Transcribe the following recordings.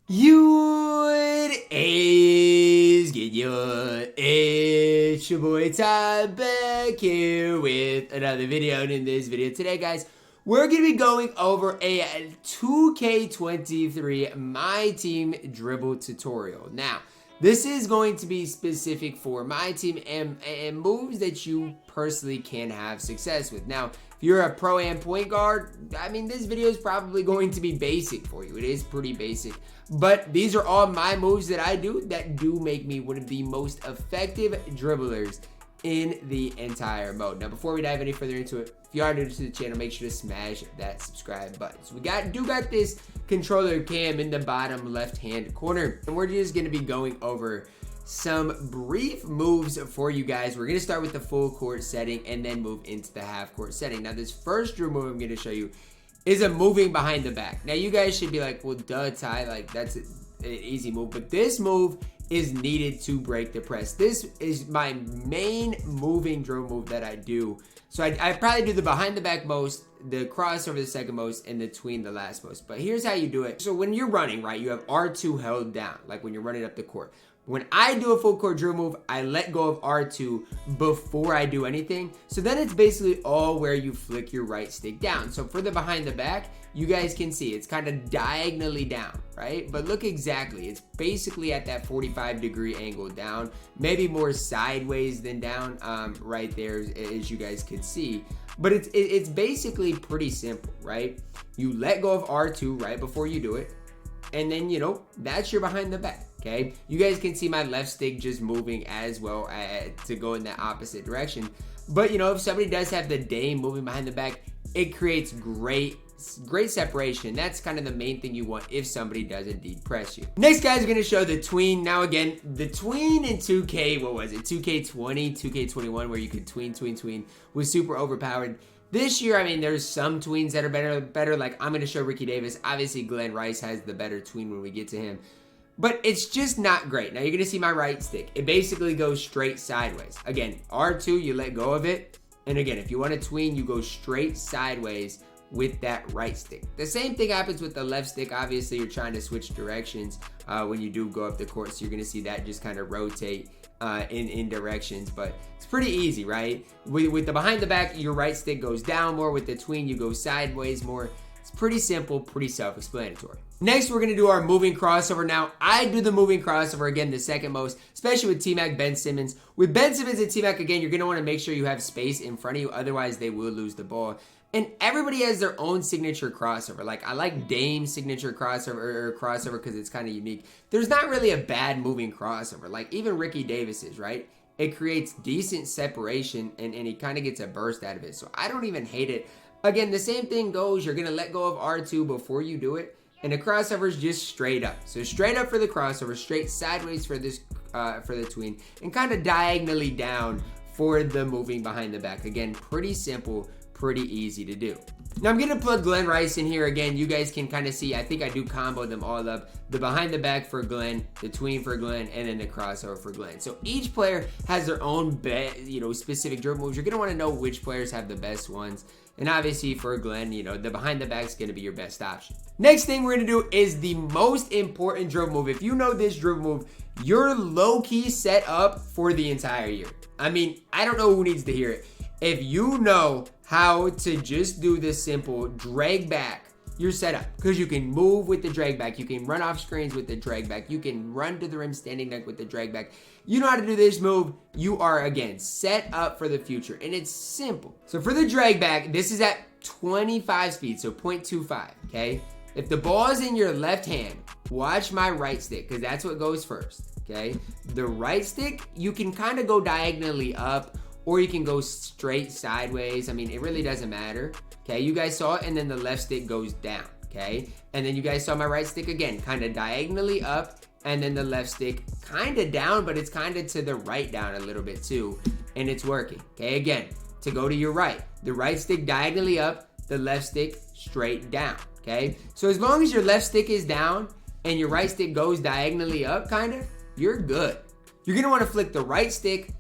What is good? It's your boy Ty back here with another video. And in this video today, guys, we're going to be going over a 2K23 MyTEAM dribble tutorial. Now, this is going to be specific for MyTEAM and moves that you personally can have success with. Now, if you're a pro and point guard, I mean, this video is probably going to be basic for you. It is pretty basic. But these are all my moves that I do that do make me one of the most effective dribblers in the entire mode. Now, before we dive any further into it, if you are new to the channel, make sure to smash that subscribe button. So we got this controller cam in the bottom left-hand corner, and we're just going to be going over some brief moves for you guys. We're going to start with the full court setting and then move into the half court setting. Now, this first dribble move I'm going to show you is a moving behind the back. Now, you guys should be like, well, duh, Ty, like that's an easy move, but this move is needed to break the press. This is my main moving dribble move that I do. So I probably do the behind the back most, the crossover the second most, and the tween the last most. But here's how you do it. So when you're running, right, you have R2 held down, like when you're running up the court. When I do a full court dribble move, I let go of R2 before I do anything. So then it's basically all where you flick your right stick down. So for the behind the back, you guys can see it's kind of diagonally down, right? But look exactly, it's basically at that 45-degree angle down, maybe more sideways than down, right there as you guys could see. But it's basically pretty simple, right? You let go of R2 right before you do it, and then, you know, that's your behind the back. Okay, you guys can see my left stick just moving as well to go in that opposite direction. But you know, if somebody does have the dame moving behind the back, it creates great separation. That's kind of the main thing you want if somebody does indeed press you. Next, guys, are going to show the tween. Now, again, the tween in 2K, what was it? 2K20, 2K21, where you could tween was super overpowered. This year, I mean, there's some tweens that are better. Like, I'm going to show Ricky Davis. Obviously, Glenn Rice has the better tween when we get to him. But it's just not great. Now, you're going to see my right stick. It basically goes straight sideways. Again, R2, you let go of it. And again, if you want to tween, you go straight sideways with that right stick. The same thing happens with the left stick. Obviously, you're trying to switch directions when you do go up the court. So you're going to see that just kind of rotate in directions. But it's pretty easy, right? With the behind the back, your right stick goes down more. With the tween, you go sideways more. It's pretty simple, pretty self-explanatory. Next, we're going to do our moving crossover. Now, I do the moving crossover, again, the second most, especially with T-Mac, Ben Simmons. With Ben Simmons and T-Mac, again, you're going to want to make sure you have space in front of you. Otherwise, they will lose the ball. And everybody has their own signature crossover. Like, I like Dame's signature crossover because it's kind of unique. There's not really a bad moving crossover. Like, even Ricky Davis's, right? It creates decent separation, and he kind of gets a burst out of it. So I don't even hate it. Again, the same thing goes. You're going to let go of R2 before you do it. And the crossover is just straight up. So straight up for the crossover, straight sideways for this for the tween, and kind of diagonally down for the moving behind the back. Again, pretty simple, pretty easy to do. Now I'm going to put Glenn Rice in here again. You guys can kind of see, I think I do combo them all up. The behind the back for Glenn, the tween for Glenn, and then the crossover for Glenn. So each player has their own specific dribble moves. You're going to want to know which players have the best ones. And obviously for Glenn, you know, the behind the back is going to be your best option. Next thing we're going to do is the most important dribble move. If you know this dribble move, you're low-key set up for the entire year. I mean, I don't know who needs to hear it. If you know how to just do this simple drag back, you're set up. Because you can move with the drag back. You can run off screens with the drag back. You can run to the rim standing dunk with the drag back. You know how to do this move. You are, again, set up for the future. And it's simple. So for the drag back, this is at 25 speed, so 0.25, okay? If the ball is in your left hand, watch my right stick, because that's what goes first, okay? The right stick, you can kind of go diagonally up, or you can go straight sideways. I mean, it really doesn't matter, okay? You guys saw it, and then the left stick goes down, okay? And then you guys saw my right stick again, kind of diagonally up, and then the left stick kind of down, but it's kind of to the right down a little bit too, and it's working, okay? Again, to go to your right, the right stick diagonally up, the left stick straight down, okay? So as long as your left stick is down and your right stick goes diagonally up, kind of, you're good. You're going to want to flick the right stick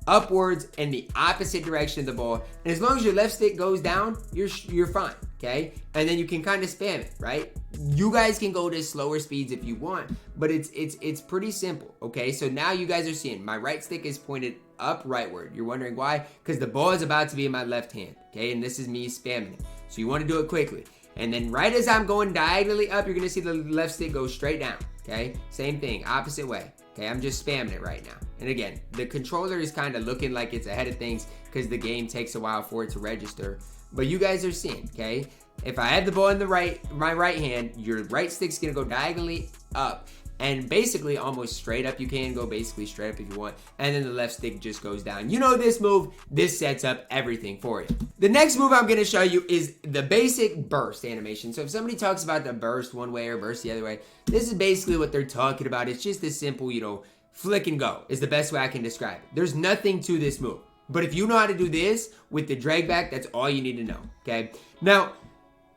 upwards in the opposite direction of the ball. And as long as your left stick goes down, you're fine, okay? And then you can kind of spam it, right? You guys can go to slower speeds if you want, but it's pretty simple, okay? So now you guys are seeing my right stick is pointed up rightward. You're wondering why? Because the ball is about to be in my left hand, okay? And this is me spamming it. So you want to do it quickly. And then right as I'm going diagonally up, you're going to see the left stick go straight down, okay? Same thing, opposite way, okay? I'm just spamming it right now. And again, the controller is kind of looking like it's ahead of things because the game takes a while for it to register. But you guys are seeing, okay? If I have the ball in my right hand, your right stick's gonna go diagonally up and basically almost straight up. You can go basically straight up if you want, and then the left stick just goes down. You know this move, this sets up everything for you. The next move I'm gonna show you is the basic burst animation. So if somebody talks about the burst one way or burst the other way, this is basically what they're talking about. It's just this simple, you know, flick and go is the best way I can describe it. There's nothing to this move. But if you know how to do this with the drag back, that's all you need to know, okay? Now,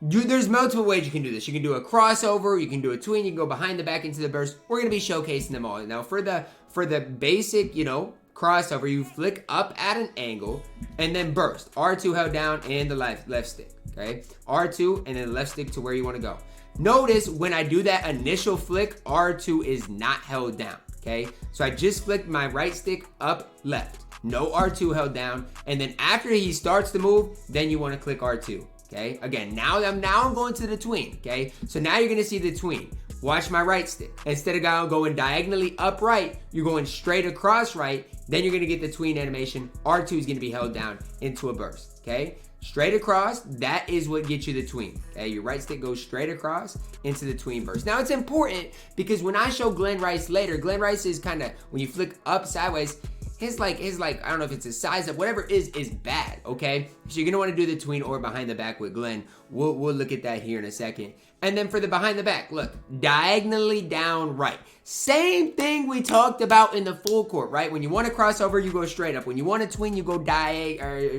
there's multiple ways you can do this. You can do a crossover, you can do a tween, you can go behind the back into the burst. We're gonna be showcasing them all. Now, for the basic, you know, crossover, you flick up at an angle and then burst. R2 held down and the left stick, okay? R2 and then the left stick to where you wanna go. Notice when I do that initial flick, R2 is not held down, okay? So I just flicked my right stick up, left. No R2 held down, and then after he starts to move, then you want to click R2, okay? Again, now I'm going to the tween, okay? So now you're going to see the tween. Watch my right stick. Instead of going diagonally up right, you're going straight across right, then you're going to get the tween animation. R2 is going to be held down into a burst, okay? Straight across, that is what gets you the tween, okay? Your right stick goes straight across into the tween burst. Now, it's important because when I show Glenn Rice later, Glenn Rice is kind of, when you flick up sideways, his like, I don't know if it's a size up, whatever it is bad, okay? So you're gonna wanna do the tween or behind the back with Glenn. We'll look at that here in a second. And then for the behind the back, look, diagonally down right. Same thing we talked about in the full court, right? When you want to cross over, you go straight up. When you want to tween, you go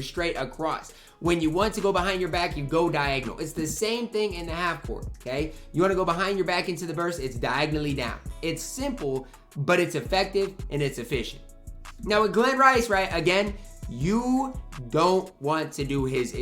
straight across. When you want to go behind your back, you go diagonal. It's the same thing in the half court, okay? You want to go behind your back into the burst, it's diagonally down. It's simple, but it's effective and it's efficient. Now with Glenn Rice, right, again, you don't want to do his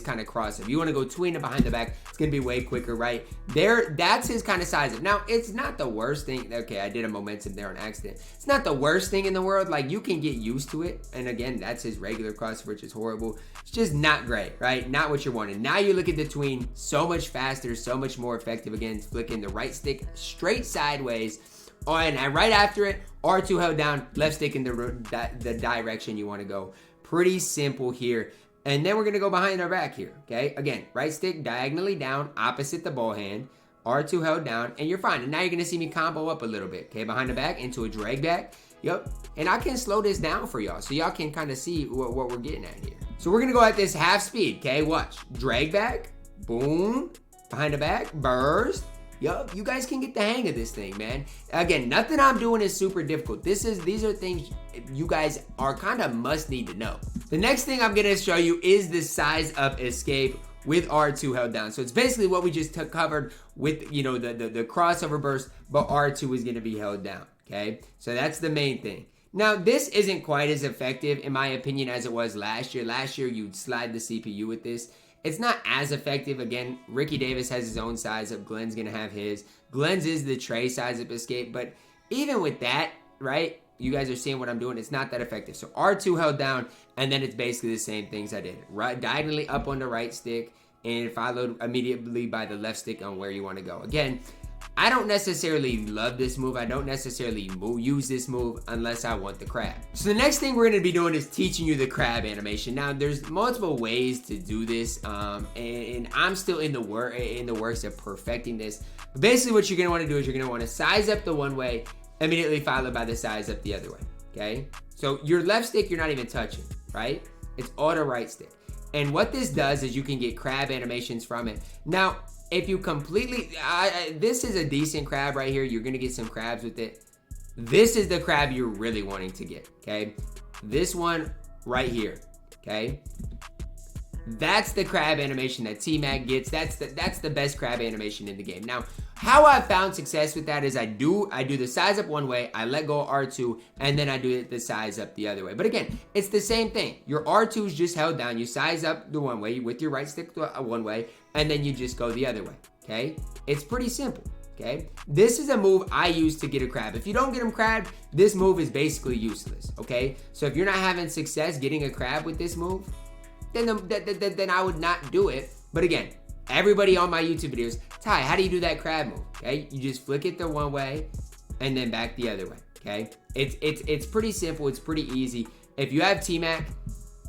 kind of crossover. You want to go tween it behind the back. It's going to be way quicker, right? That's his kind of size up. Now, it's not the worst thing. Okay, I did a momentum there on accident. It's not the worst thing in the world. Like, you can get used to it. And again, that's his regular crossover, which is horrible. It's just not great, right? Not what you're wanting. Now you look at the tween, so much faster, so much more effective. Again, flicking the right stick straight sideways. Oh, and right after it, R2 held down, left stick in the direction you want to go. Pretty simple here. And then we're going to go behind our back here, okay? Again, right stick diagonally down, opposite the ball hand. R2 held down, and you're fine. And now you're going to see me combo up a little bit, okay? Behind the back into a drag back. Yep. And I can slow this down for y'all so y'all can kind of see what we're getting at here. So we're going to go at this half speed, okay? Watch. Drag back. Boom. Behind the back. Burst. Yup, you guys can get the hang of this thing, man. Again, nothing I'm doing is super difficult. These are things you guys are kind of must need to know. The next thing I'm gonna show you is the size up escape with R2 held down. So it's basically what we just covered with, you know, the crossover burst, but R2 is gonna be held down, okay? So that's the main thing. Now, this isn't quite as effective, in my opinion, as it was last year. Last year, you'd slide the CPU with this. It's not as effective. Again, Ricky Davis has his own size up. Glenn's going to have his. Glenn's is the Trey size up escape. But even with that, right, you guys are seeing what I'm doing. It's not that effective. So R2 held down, and then it's basically the same things I did. Right, diagonally up on the right stick, and followed immediately by the left stick on where you want to go. Again, I don't necessarily love this move. I don't necessarily use this move unless I want the crab. So the next thing we're going to be doing is teaching you the crab animation. Now, there's multiple ways to do this, and I'm still in the works of perfecting this. But basically, what you're going to want to do is you're going to want to size up the one way, immediately followed by the size up the other way, okay? So your left stick, you're not even touching, right? It's all the right stick. And what this does is you can get crab animations from it. Now, if you completely, this is a decent crab right here. You're going to get some crabs with it. This is the crab you're really wanting to get, okay? This one right here, okay? That's the crab animation that T-Mac gets. That's the best crab animation in the game. Now, how I've found success with that is I do the size up one way, I let go of R2, and then I do the size up the other way. But again, it's the same thing. Your R2 is just held down. You size up the one way with your right stick one way, and then you just go the other way, okay? It's pretty simple, okay? This is a move I use to get a crab. If you don't get him crabbed, this move is basically useless, okay? So if you're not having success getting a crab with this move, then I would not do it. But again, everybody on my YouTube videos, Ty, how do you do that crab move? Okay, you just flick it the one way and then back the other way. Okay, it's pretty simple. It's pretty easy. If you have T-Mac,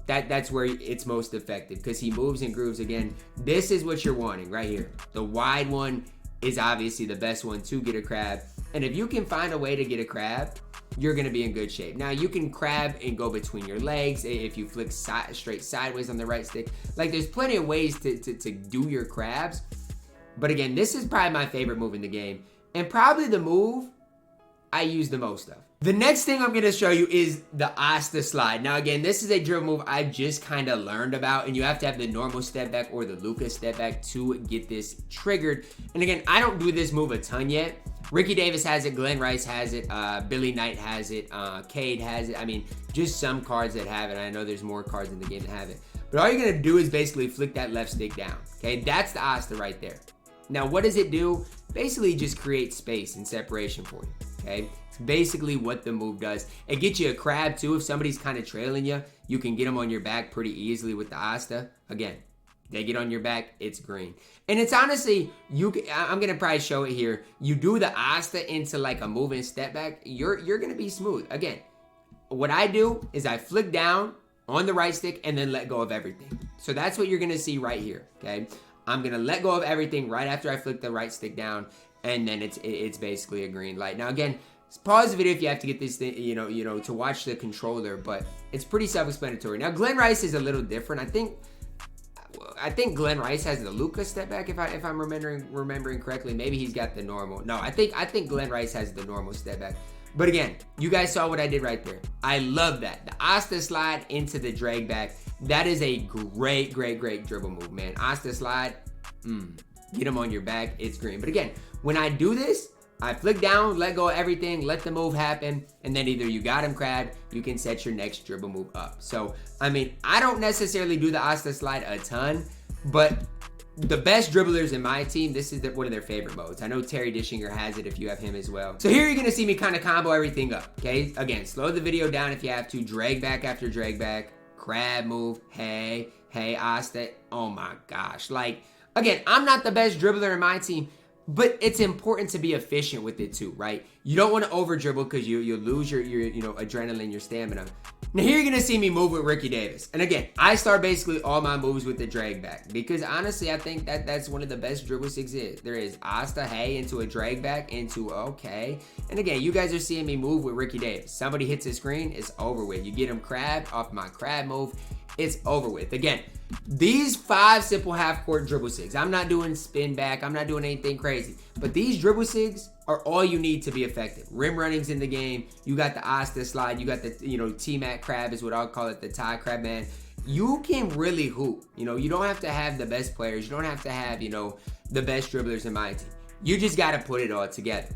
that's where it's most effective because he moves and grooves. Again, this is what you're wanting right here. The wide one is obviously the best one to get a crab. And if you can find a way to get a crab, you're gonna be in good shape. Now you can crab and go between your legs if you flick straight sideways on the right stick. Like there's plenty of ways to do your crabs. But again, this is probably my favorite move in the game and probably the move I use the most of. The next thing I'm gonna show you is the Asta slide. Now again, this is a dribble move I've just kind of learned about, and you have to have the normal step back or the Lucas step back to get this triggered. And again, I don't do this move a ton yet. Ricky Davis has it, Glenn Rice has it, Billy Knight has it, Cade has it. I mean, just some cards that have it. I know there's more cards in the game that have it. But all you're gonna do is basically flick that left stick down, okay? That's the Asta right there. Now, what does it do? Basically just create space and separation for you, okay? It's basically what the move does. It gets you a crab too. If somebody's kind of trailing you, you can get them on your back pretty easily with the Asta. Again, they get on your back, it's green. And it's honestly, I'm gonna probably show it here. You do the Asta into like a moving step back, you're gonna be smooth. Again, what I do is I flick down on the right stick and then let go of everything. So that's what you're gonna see right here, okay? I'm gonna let go of everything right after I flick the right stick down, and then it's basically a green light. Now again, pause the video if you have to get this thing, you know, to watch the controller, but it's pretty self-explanatory. Now Glenn Rice is a little different. I think Glenn Rice has the Lucas step back if I'm remembering correctly. Maybe he's got the normal. No, I think Glenn Rice has the normal step back. But again, you guys saw what I did right there. I love that. The Asta slide into the drag back. That is a great dribble move, man. Asta slide, get him on your back, it's green. But again, when I do this, I flick down, let go of everything, let the move happen, and then either you got him crabbed, you can set your next dribble move up. So, I mean, I don't necessarily do the Asta slide a ton, but the best dribblers in my team, this is one of their favorite modes. I know Terry Dishinger has it if you have him as well. So here you're gonna see me kind of combo everything up, okay? Again, slow the video down if you have to, drag back after drag back, crab move, hey, Asta, oh my gosh. Like, again, I'm not the best dribbler in my team, but it's important to be efficient with it too, right? You don't want to over dribble because you lose your adrenaline, your stamina. Now here you're gonna see me move with Ricky Davis, and again, I start basically all my moves with the drag back because honestly, I think that's one of the best dribble sigs there is. Asta, hey, into a drag back, into okay, and again, you guys are seeing me move with Ricky Davis. Somebody hits the screen, it's over with. You get him crabbed off my crab move, it's over with. Again, these 5 simple half-court dribble sigs. I'm not doing spin back. I'm not doing anything crazy. But these dribble sigs are all you need to be effective. Rim running's in the game. You got the Asta slide. You got the, T-Mac crab is what I'll call it, the Ty crab, man. You can really hoop. You don't have to have the best players. You don't have to have, the best dribblers in my team. You just got to put it all together.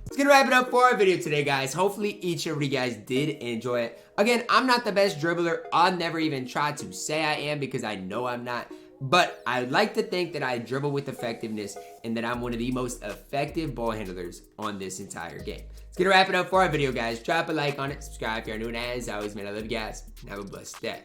It's gonna wrap it up for our video today, guys. Hopefully each of you guys did enjoy it. Again, I'm not the best dribbler. I'll never even try to say I am because I know I'm not. But I'd like to think that I dribble with effectiveness and that I'm one of the most effective ball handlers on this entire game. It's gonna wrap it up for our video, guys. Drop a like on it, subscribe if you're new, and as always, man, I love you guys, and have a blessed day.